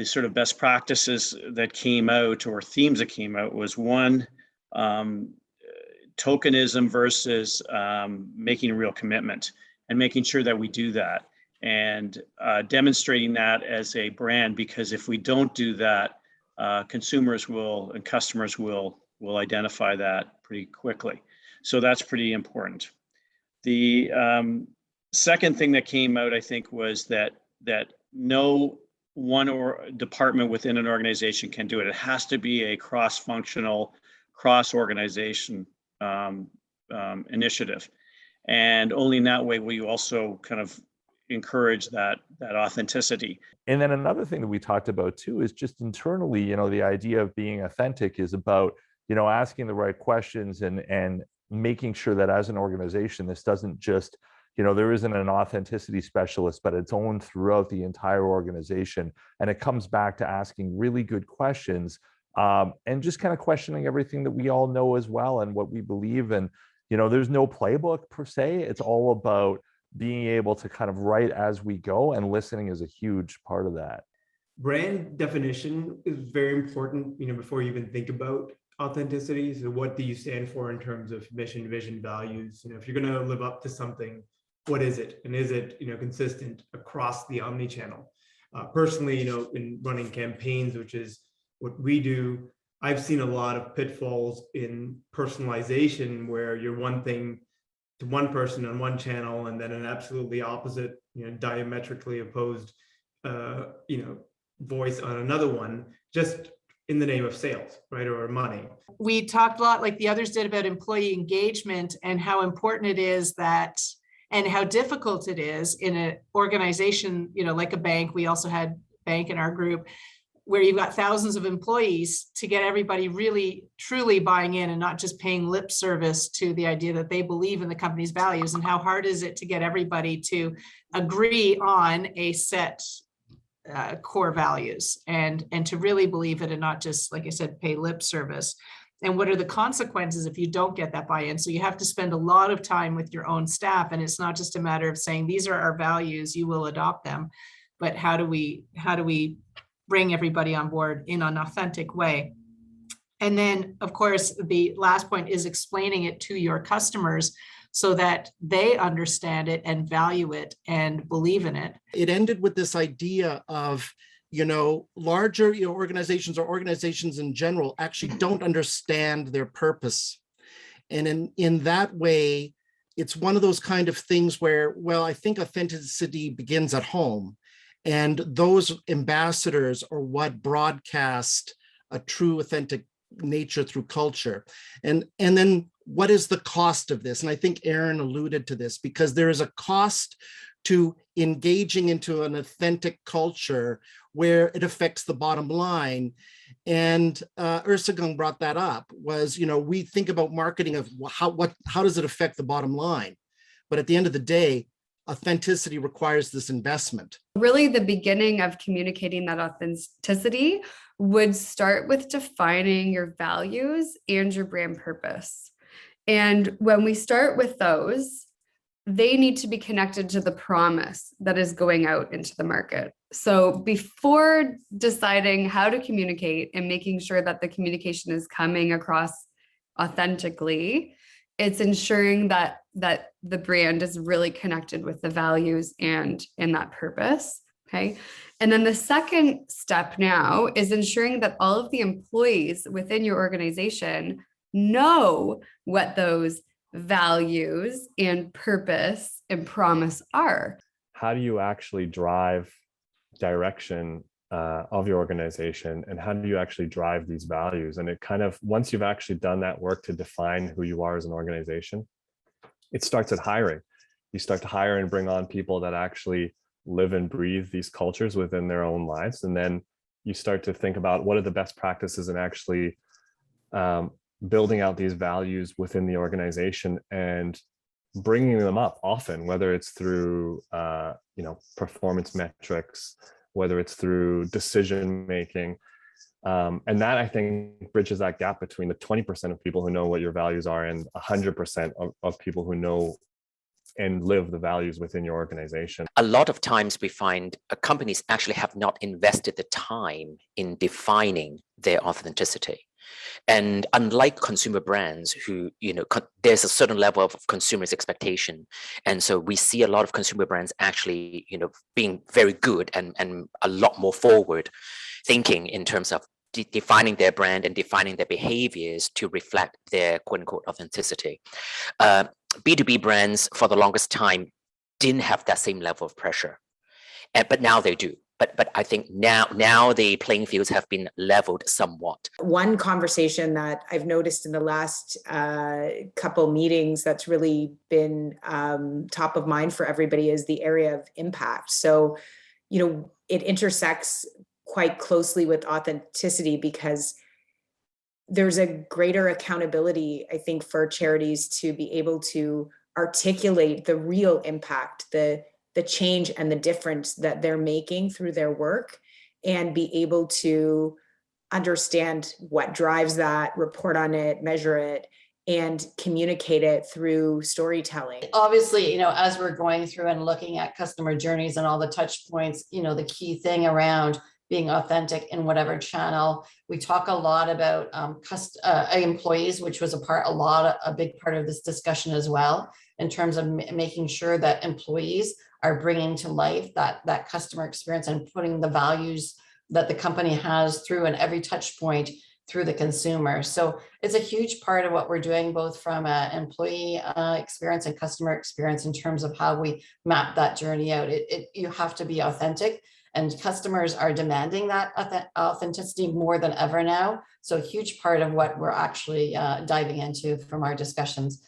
sort of best practices that came out, or themes that came out, was one, tokenism versus making a real commitment, and making sure that we do that, and demonstrating that as a brand, because if we don't do that, consumers will and customers will identify that pretty quickly. So that's pretty important. The second thing that came out, I think, was that no one or department within an organization can do it. It has to be a cross-functional, cross-organization initiative, and only in that way will you also kind of encourage that authenticity. And then another thing that we talked about too is just internally, the idea of being authentic is about, asking the right questions and making sure that as an organization, this doesn't just, there isn't an authenticity specialist, but it's owned throughout the entire organization. And it comes back to asking really good questions, and just kind of questioning everything that we all know as well and what we believe. And, there's no playbook per se. It's all about being able to kind of write as we go, and listening is a huge part of that. Brand definition is very important, before you even think about authenticity. So what do you stand for in terms of mission, vision, values? If you're going to live up to something, what is it? And is it, consistent across the omni-channel? Personally, in running campaigns, which is what we do, I've seen a lot of pitfalls in personalization where you're one thing to one person on one channel, and then an absolutely opposite, diametrically opposed, voice on another one, just in the name of sales, right, or money. We talked a lot, like the others did, about employee engagement and how important it is that, and how difficult it is in an organization, like a bank. We also had bank in our group, where you've got thousands of employees, to get everybody really truly buying in and not just paying lip service to the idea that they believe in the company's values. And how hard is it to get everybody to agree on a set core values and to really believe it, and not just, like I said, pay lip service. And what are the consequences if you don't get that buy-in? So you have to spend a lot of time with your own staff, and it's not just a matter of saying, these are our values, you will adopt them, but how do we bring everybody on board in an authentic way? And then, of course, the last point is explaining it to your customers so that they understand it and value it and believe in it. It ended with this idea of, larger organizations, or organizations in general, actually don't understand their purpose. And in that way, it's one of those kind of things where, well, I think authenticity begins at home. And those ambassadors are what broadcast a true, authentic nature through culture. And then what is the cost of this? And I think Aaron alluded to this, because there is a cost to engaging into an authentic culture where it affects the bottom line. And Ersagung brought that up, was, we think about marketing of how does it affect the bottom line? But at the end of the day, authenticity requires this investment. Really, the beginning of communicating that authenticity would start with defining your values and your brand purpose. And when we start with those, they need to be connected to the promise that is going out into the market. So before deciding how to communicate and making sure that the communication is coming across authentically, it's ensuring that the brand is really connected with the values and that purpose. Okay. And then the second step now is ensuring that all of the employees within your organization know what those values and purpose and promise are. How do you actually drive direction of your organization, and how do you actually drive these values? And it kind of, once you've actually done that work to define who you are as an organization, it starts at hiring. You start to hire and bring on people that actually live and breathe these cultures within their own lives. And then you start to think about what are the best practices in actually building out these values within the organization and bringing them up often, whether it's through performance metrics, whether it's through decision making. And that, I think, bridges that gap between the 20% of people who know what your values are and 100% of people who know and live the values within your organization. A lot of times we find companies actually have not invested the time in defining their authenticity. And unlike consumer brands who, there's a certain level of consumers' expectation. And so we see a lot of consumer brands actually, being very good and a lot more forward thinking in terms of defining their brand and defining their behaviors to reflect their quote unquote authenticity. B2B brands for the longest time didn't have that same level of pressure, but now they do. But I think now the playing fields have been leveled somewhat. One conversation that I've noticed in the last couple meetings that's really been top of mind for everybody is the area of impact. So, it intersects quite closely with authenticity because there's a greater accountability, I think, for charities to be able to articulate the real impact, the change and the difference that they're making through their work, and be able to understand what drives that, report on it, measure it, and communicate it through storytelling. Obviously, as we're going through and looking at customer journeys and all the touch points, the key thing around being authentic in whatever channel. We talk a lot about employees, which was a big part of this discussion as well, in terms of making sure that employees are bringing to life that customer experience and putting the values that the company has through in every touch point through the consumer. So it's a huge part of what we're doing, both from an employee experience and customer experience in terms of how we map that journey out. You have to be authentic, and customers are demanding that authenticity more than ever now. So a huge part of what we're actually diving into from our discussions